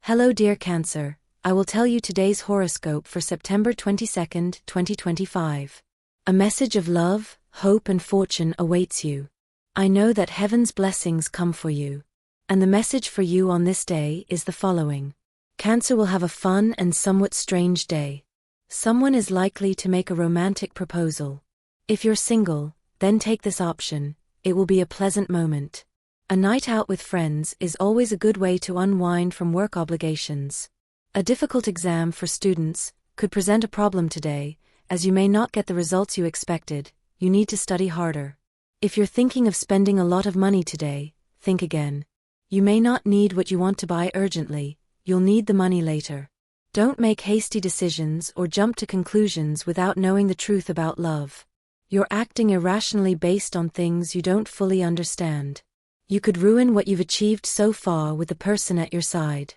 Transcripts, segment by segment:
Hello dear Cancer, I will tell you today's horoscope for September 22nd, 2025. A message of love, hope and fortune awaits you. I know that heaven's blessings come for you. And the message for you on this day is the following. Cancer will have a fun and somewhat strange day. Someone is likely to make a romantic proposal. If you're single, then take this option, it will be a pleasant moment. A night out with friends is always a good way to unwind from work obligations. A difficult exam for students could present a problem today, as you may not get the results you expected. You need to study harder. If you're thinking of spending a lot of money today, think again. You may not need what you want to buy urgently, you'll need the money later. Don't make hasty decisions or jump to conclusions without knowing the truth about love. You're acting irrationally based on things you don't fully understand. You could ruin what you've achieved so far with the person at your side.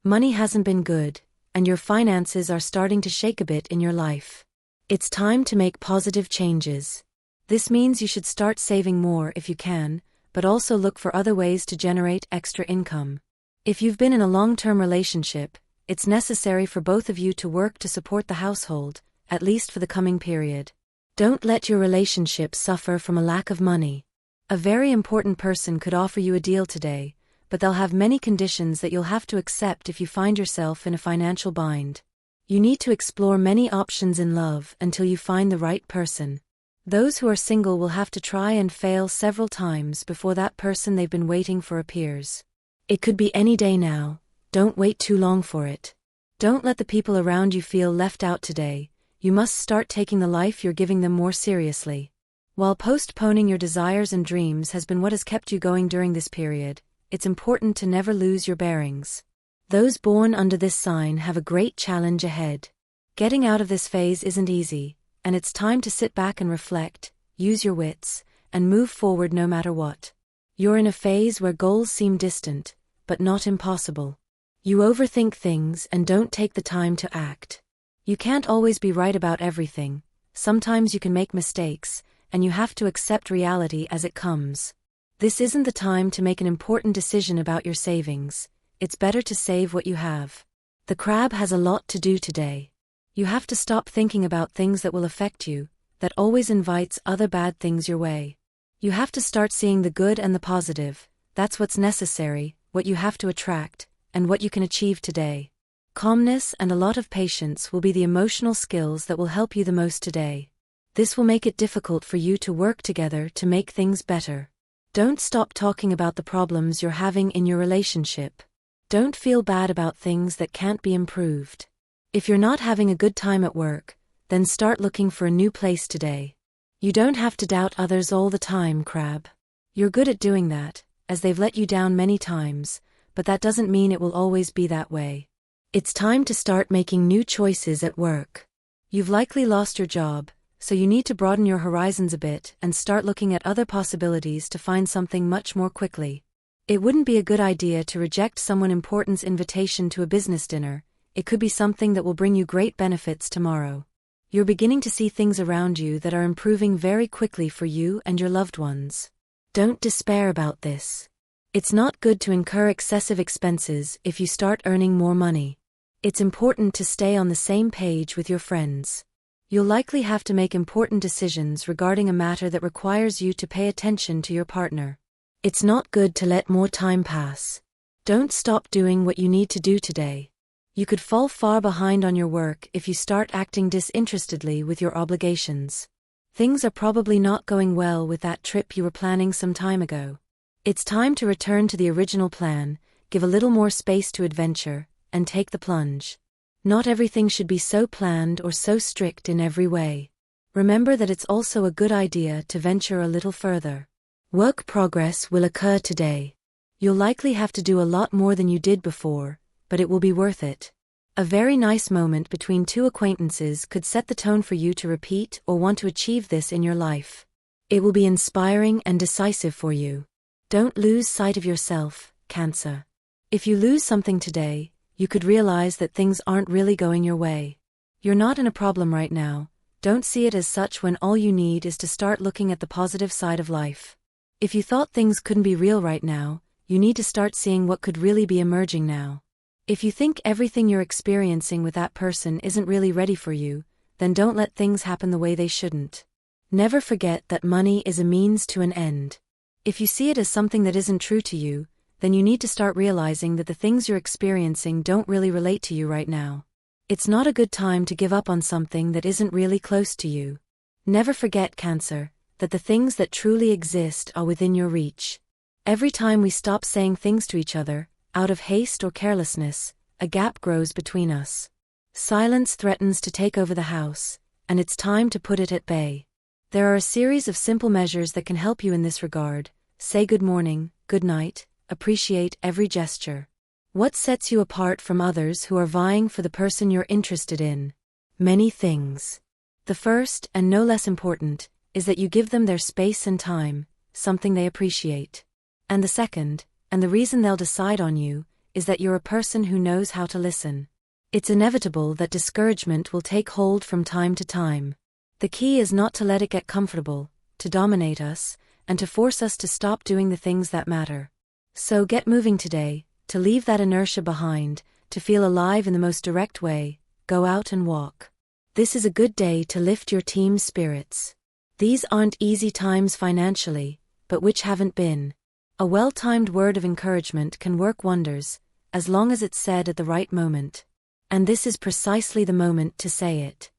Money hasn't been good, and your finances are starting to shake a bit in your life. It's time to make positive changes. This means you should start saving more if you can, but also look for other ways to generate extra income. If you've been in a long-term relationship, it's necessary for both of you to work to support the household, at least for the coming period. Don't let your relationship suffer from a lack of money. A very important person could offer you a deal today, but they'll have many conditions that you'll have to accept if you find yourself in a financial bind. You need to explore many options in love until you find the right person. Those who are single will have to try and fail several times before that person they've been waiting for appears. It could be any day now, don't wait too long for it. Don't let the people around you feel left out today, you must start taking the life you're giving them more seriously. While postponing your desires and dreams has been what has kept you going during this period, it's important to never lose your bearings. Those born under this sign have a great challenge ahead. Getting out of this phase isn't easy, and it's time to sit back and reflect, use your wits, and move forward no matter what. You're in a phase where goals seem distant, but not impossible. You overthink things and don't take the time to act. You can't always be right about everything, sometimes you can make mistakes, and you have to accept reality as it comes. This isn't the time to make an important decision about your savings, it's better to save what you have. The crab has a lot to do today. You have to stop thinking about things that will affect you, that always invites other bad things your way. You have to start seeing the good and the positive, that's what's necessary, what you have to attract, and what you can achieve today. Calmness and a lot of patience will be the emotional skills that will help you the most today. This will make it difficult for you to work together to make things better. Don't stop talking about the problems you're having in your relationship. Don't feel bad about things that can't be improved. If you're not having a good time at work, then start looking for a new place today. You don't have to doubt others all the time, Crab. You're good at doing that, as they've let you down many times, but that doesn't mean it will always be that way. It's time to start making new choices at work. You've likely lost your job, so you need to broaden your horizons a bit and start looking at other possibilities to find something much more quickly. It wouldn't be a good idea to reject someone important's invitation to a business dinner, it could be something that will bring you great benefits tomorrow. You're beginning to see things around you that are improving very quickly for you and your loved ones. Don't despair about this. It's not good to incur excessive expenses if you start earning more money. It's important to stay on the same page with your friends. You'll likely have to make important decisions regarding a matter that requires you to pay attention to your partner. It's not good to let more time pass. Don't stop doing what you need to do today. You could fall far behind on your work if you start acting disinterestedly with your obligations. Things are probably not going well with that trip you were planning some time ago. It's time to return to the original plan, give a little more space to adventure, and take the plunge. Not everything should be so planned or so strict in every way. Remember that it's also a good idea to venture a little further. Work progress will occur today. You'll likely have to do a lot more than you did before, but it will be worth it. A very nice moment between two acquaintances could set the tone for you to repeat or want to achieve this in your life. It will be inspiring and decisive for you. Don't lose sight of yourself, Cancer. If you lose something today, you could realize that things aren't really going your way. You're not in a problem right now, don't see it as such when all you need is to start looking at the positive side of life. If you thought things couldn't be real right now, you need to start seeing what could really be emerging now. If you think everything you're experiencing with that person isn't really ready for you, then don't let things happen the way they shouldn't. Never forget that money is a means to an end. If you see it as something that isn't true to you, then you need to start realizing that the things you're experiencing don't really relate to you right now. It's not a good time to give up on something that isn't really close to you. Never forget, Cancer, that the things that truly exist are within your reach. Every time we stop saying things to each other, out of haste or carelessness, a gap grows between us. Silence threatens to take over the house, and it's time to put it at bay. There are a series of simple measures that can help you in this regard. Say good morning, good night, appreciate every gesture. What sets you apart from others who are vying for the person you're interested in? Many things. The first, and no less important, is that you give them their space and time, something they appreciate. And the second, and the reason they'll decide on you, is that you're a person who knows how to listen. It's inevitable that discouragement will take hold from time to time. The key is not to let it get comfortable, to dominate us, and to force us to stop doing the things that matter. So get moving today, to leave that inertia behind, to feel alive in the most direct way. Go out and walk. This is a good day to lift your team's spirits. These aren't easy times financially, but which haven't been. A well-timed word of encouragement can work wonders, as long as it's said at the right moment. And this is precisely the moment to say it.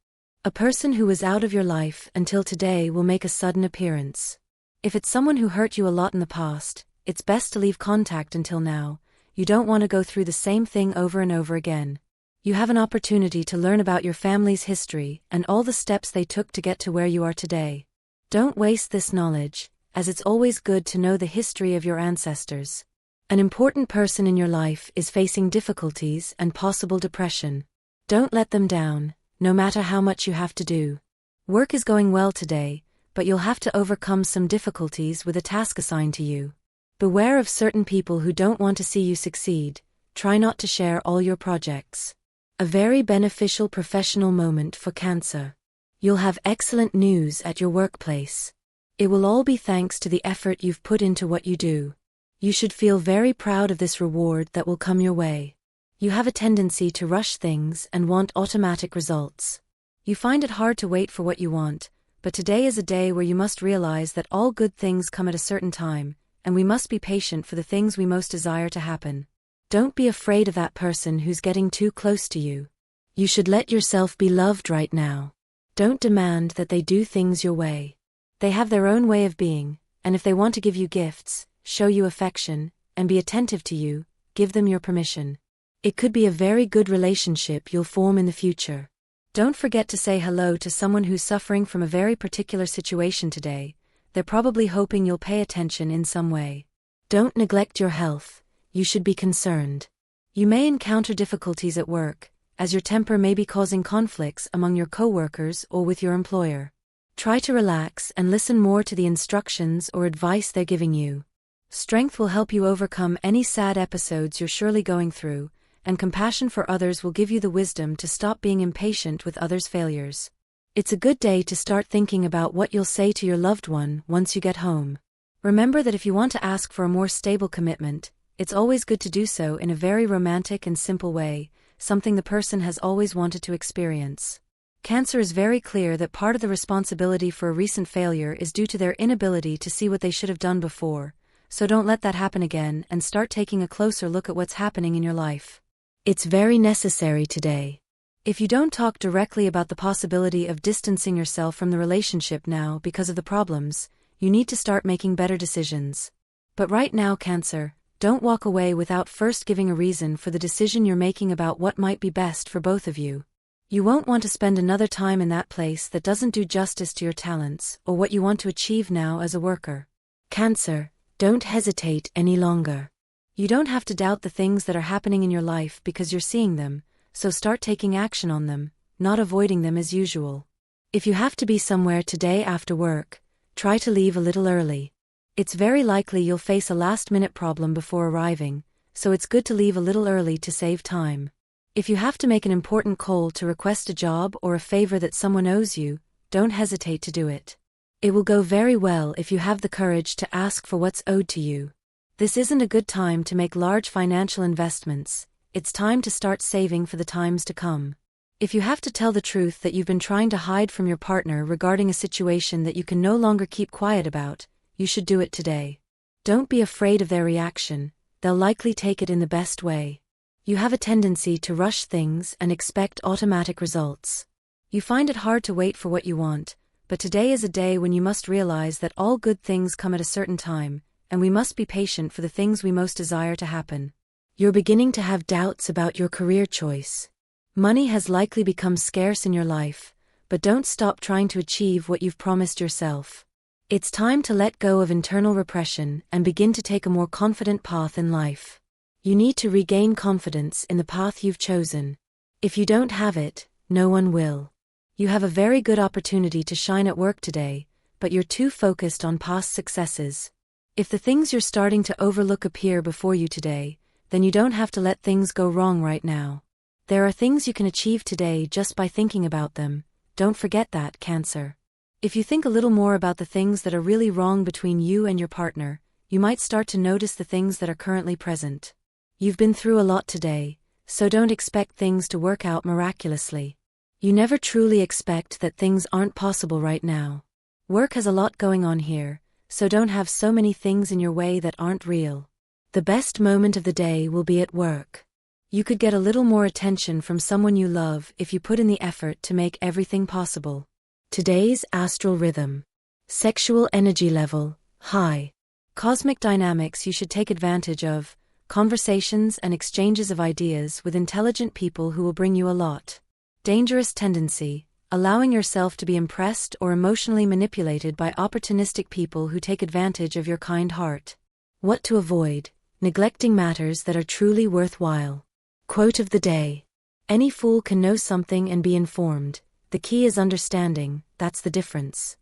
A person who was out of your life until today will make a sudden appearance. If it's someone who hurt you a lot in the past, it's best to leave contact until now. You don't want to go through the same thing over and over again. You have an opportunity to learn about your family's history and all the steps they took to get to where you are today. Don't waste this knowledge, as it's always good to know the history of your ancestors. An important person in your life is facing difficulties and possible depression. Don't let them down, no matter how much you have to do. Work is going well today, but you'll have to overcome some difficulties with a task assigned to you. Beware of certain people who don't want to see you succeed. Try not to share all your projects. A very beneficial professional moment for Cancer. You'll have excellent news at your workplace. It will all be thanks to the effort you've put into what you do. You should feel very proud of this reward that will come your way. You have a tendency to rush things and want automatic results. You find it hard to wait for what you want, but today is a day where you must realize that all good things come at a certain time, and we must be patient for the things we most desire to happen. Don't be afraid of that person who's getting too close to you. You should let yourself be loved right now. Don't demand that they do things your way. They have their own way of being, and if they want to give you gifts, show you affection, and be attentive to you, give them your permission. It could be a very good relationship you'll form in the future. Don't forget to say hello to someone who's suffering from a very particular situation today. They're probably hoping you'll pay attention in some way. Don't neglect your health. You should be concerned. You may encounter difficulties at work, as your temper may be causing conflicts among your coworkers or with your employer. Try to relax and listen more to the instructions or advice they're giving you. Strength will help you overcome any sad episodes you're surely going through, and compassion for others will give you the wisdom to stop being impatient with others' failures. It's a good day to start thinking about what you'll say to your loved one once you get home. Remember that if you want to ask for a more stable commitment, it's always good to do so in a very romantic and simple way, something the person has always wanted to experience. Cancer is very clear that part of the responsibility for a recent failure is due to their inability to see what they should have done before, so don't let that happen again and start taking a closer look at what's happening in your life. It's very necessary today. If you don't talk directly about the possibility of distancing yourself from the relationship now because of the problems, you need to start making better decisions. But right now, Cancer, don't walk away without first giving a reason for the decision you're making about what might be best for both of you. You won't want to spend another time in that place that doesn't do justice to your talents or what you want to achieve now as a worker. Cancer, don't hesitate any longer. You don't have to doubt the things that are happening in your life because you're seeing them, so start taking action on them, not avoiding them as usual. If you have to be somewhere today after work, try to leave a little early. It's very likely you'll face a last-minute problem before arriving, so it's good to leave a little early to save time. If you have to make an important call to request a job or a favor that someone owes you, don't hesitate to do it. It will go very well if you have the courage to ask for what's owed to you. This isn't a good time to make large financial investments. it's time to start saving for the times to come. If you have to tell the truth that you've been trying to hide from your partner regarding a situation that you can no longer keep quiet about, you should do it today. Don't be afraid of their reaction, they'll likely take it in the best way. You have a tendency to rush things and expect automatic results. You find it hard to wait for what you want, but today is a day when you must realize that all good things come at a certain time, and we must be patient for the things we most desire to happen. You're beginning to have doubts about your career choice. Money has likely become scarce in your life, but don't stop trying to achieve what you've promised yourself. It's time to let go of internal repression and begin to take a more confident path in life. You need to regain confidence in the path you've chosen. If you don't have it, no one will. You have a very good opportunity to shine at work today, but you're too focused on past successes. If the things you're starting to overlook appear before you today, then you don't have to let things go wrong right now. There are things you can achieve today just by thinking about them. Don't forget that, Cancer. If you think a little more about the things that are really wrong between you and your partner, you might start to notice the things that are currently present. You've been through a lot today, so don't expect things to work out miraculously. You never truly expect that things aren't possible right now. Work has a lot going on here, so don't have so many things in your way that aren't real. The best moment of the day will be at work. You could get a little more attention from someone you love if you put in the effort to make everything possible. Today's astral rhythm. Sexual energy level, high. Cosmic dynamics you should take advantage of, conversations and exchanges of ideas with intelligent people who will bring you a lot. Dangerous tendency, allowing yourself to be impressed or emotionally manipulated by opportunistic people who take advantage of your kind heart. What to avoid, neglecting matters that are truly worthwhile. Quote of the day. Any fool can know something and be informed. The key is understanding, that's the difference.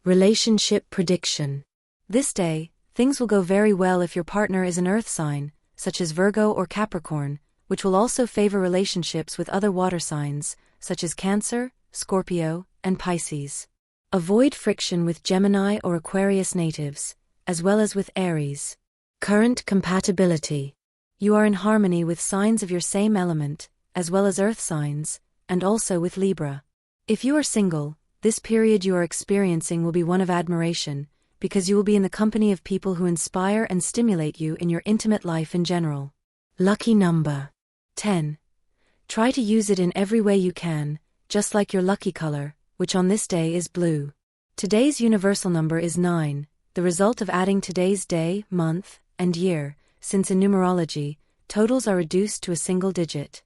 Relationship prediction. This day, things will go very well if your partner is an earth sign, such as Virgo or Capricorn, which will also favor relationships with other water signs, such as Cancer, Scorpio, and Pisces. Avoid friction with Gemini or Aquarius natives, as well as with Aries. Current compatibility. You are in harmony with signs of your same element, as well as earth signs, and also with Libra. If you are single, this period you are experiencing will be one of admiration, because you will be in the company of people who inspire and stimulate you in your intimate life in general. Lucky number 10. Try to use it in every way you can, just like your lucky color, which on this day is blue. Today's universal number is 9, the result of adding today's day, month, and year, since in numerology, totals are reduced to a single digit.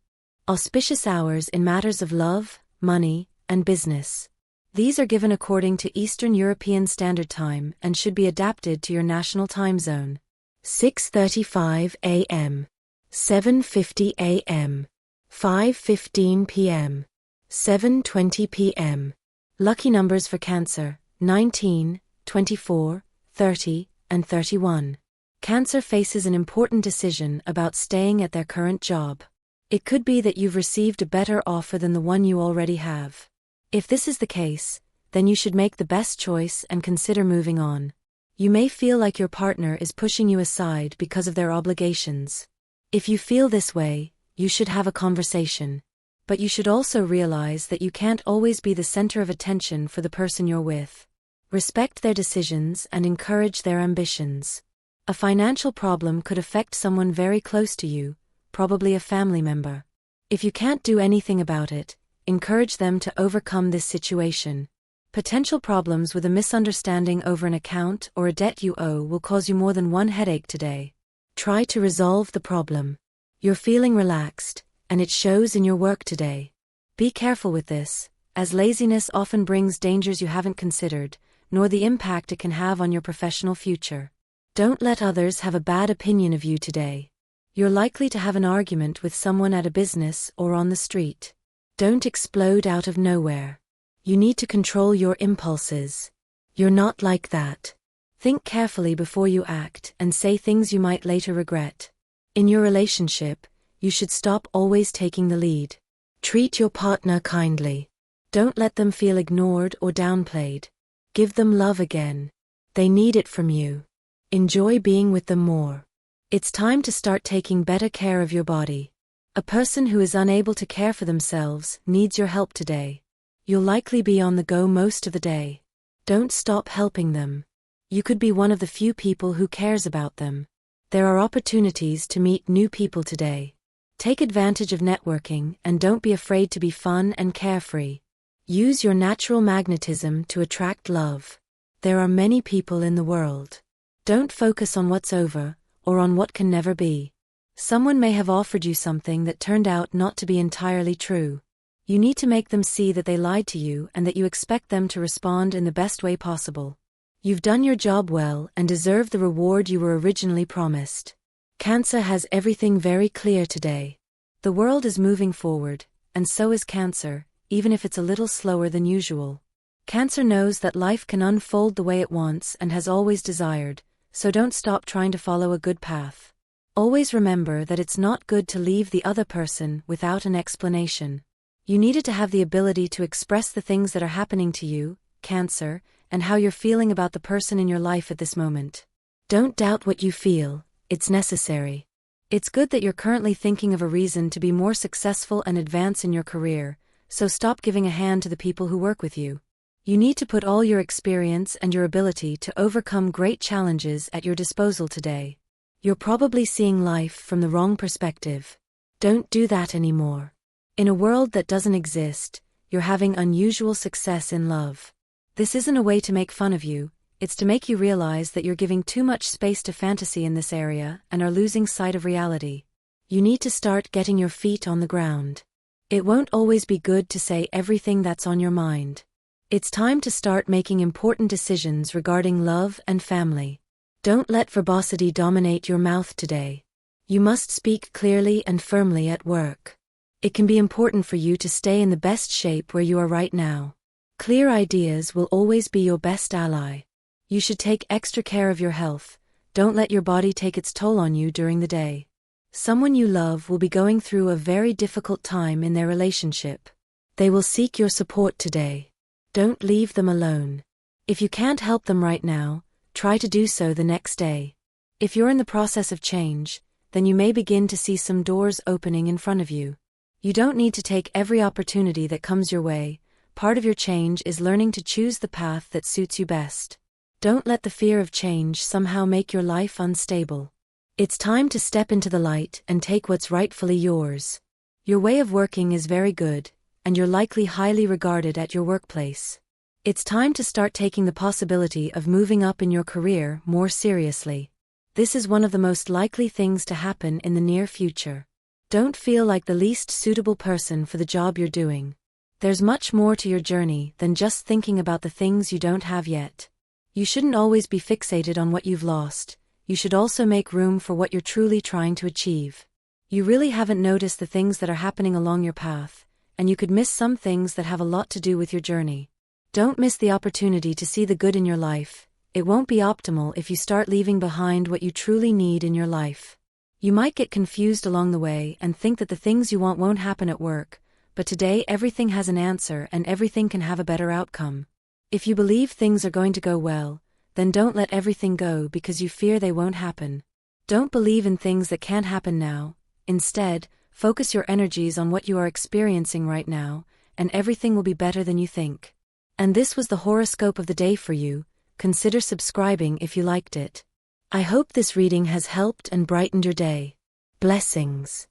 Auspicious hours in matters of love, money, and business. These are given according to Eastern European Standard Time and should be adapted to your national time zone. 6:35 a.m. 7:50 a.m. 5:15 p.m. 7:20 p.m. Lucky numbers for Cancer, 19, 24, 30, and 31. Cancer faces an important decision about staying at their current job. It could be that you've received a better offer than the one you already have. If this is the case, then you should make the best choice and consider moving on. You may feel like your partner is pushing you aside because of their obligations. If you feel this way, you should have a conversation. But you should also realize that you can't always be the center of attention for the person you're with. Respect their decisions and encourage their ambitions. A financial problem could affect someone very close to you, probably a family member. If you can't do anything about it, encourage them to overcome this situation. Potential problems with a misunderstanding over an account or a debt you owe will cause you more than one headache today. Try to resolve the problem. You're feeling relaxed, and it shows in your work today. Be careful with this, as laziness often brings dangers you haven't considered, nor the impact it can have on your professional future. Don't let others have a bad opinion of you today. You're likely to have an argument with someone at a business or on the street. Don't explode out of nowhere. You need to control your impulses. You're not like that. Think carefully before you act and say things you might later regret. In your relationship, you should stop always taking the lead. Treat your partner kindly. Don't let them feel ignored or downplayed. Give them love again. They need it from you. Enjoy being with them more. It's time to start taking better care of your body. A person who is unable to care for themselves needs your help today. You'll likely be on the go most of the day. Don't stop helping them. You could be one of the few people who cares about them. There are opportunities to meet new people today. Take advantage of networking and don't be afraid to be fun and carefree. Use your natural magnetism to attract love. There are many people in the world. Don't focus on what's over or on what can never be. Someone may have offered you something that turned out not to be entirely true. You need to make them see that they lied to you and that you expect them to respond in the best way possible. You've done your job well and deserve the reward you were originally promised. Cancer has everything very clear today. The world is moving forward, and so is Cancer, even if it's a little slower than usual. Cancer knows that life can unfold the way it wants and has always desired, so don't stop trying to follow a good path. Always remember that it's not good to leave the other person without an explanation. You needed to have the ability to express the things that are happening to you, Cancer, and how you're feeling about the person in your life at this moment. Don't doubt what you feel, it's necessary. It's good that you're currently thinking of a reason to be more successful and advance in your career, so stop giving a hand to the people who work with you. You need to put all your experience and your ability to overcome great challenges at your disposal today. You're probably seeing life from the wrong perspective. Don't do that anymore. In a world that doesn't exist, you're having unusual success in love. This isn't a way to make fun of you, it's to make you realize that you're giving too much space to fantasy in this area and are losing sight of reality. You need to start getting your feet on the ground. It won't always be good to say everything that's on your mind. It's time to start making important decisions regarding love and family. Don't let verbosity dominate your mouth today. You must speak clearly and firmly at work. It can be important for you to stay in the best shape where you are right now. Clear ideas will always be your best ally. You should take extra care of your health. Don't let your body take its toll on you during the day. Someone you love will be going through a very difficult time in their relationship. They will seek your support today. Don't leave them alone. If you can't help them right now, try to do so the next day. If you're in the process of change, then you may begin to see some doors opening in front of you. You don't need to take every opportunity that comes your way. Part of your change is learning to choose the path that suits you best. Don't let the fear of change somehow make your life unstable. It's time to step into the light and take what's rightfully yours. Your way of working is very good, and you're likely highly regarded at your workplace. It's time to start taking the possibility of moving up in your career more seriously. This is one of the most likely things to happen in the near future. Don't feel like the least suitable person for the job you're doing. There's much more to your journey than just thinking about the things you don't have yet. You shouldn't always be fixated on what you've lost. You should also make room for what you're truly trying to achieve. You really haven't noticed the things that are happening along your path, and you could miss some things that have a lot to do with your journey. Don't miss the opportunity to see the good in your life. It won't be optimal if you start leaving behind what you truly need in your life. You might get confused along the way and think that the things you want won't happen at work, but today everything has an answer and everything can have a better outcome. If you believe things are going to go well, then don't let everything go because you fear they won't happen. Don't believe in things that can't happen now. Instead, focus your energies on what you are experiencing right now, and everything will be better than you think. And this was the horoscope of the day for you. Consider subscribing if you liked it. I hope this reading has helped and brightened your day. Blessings.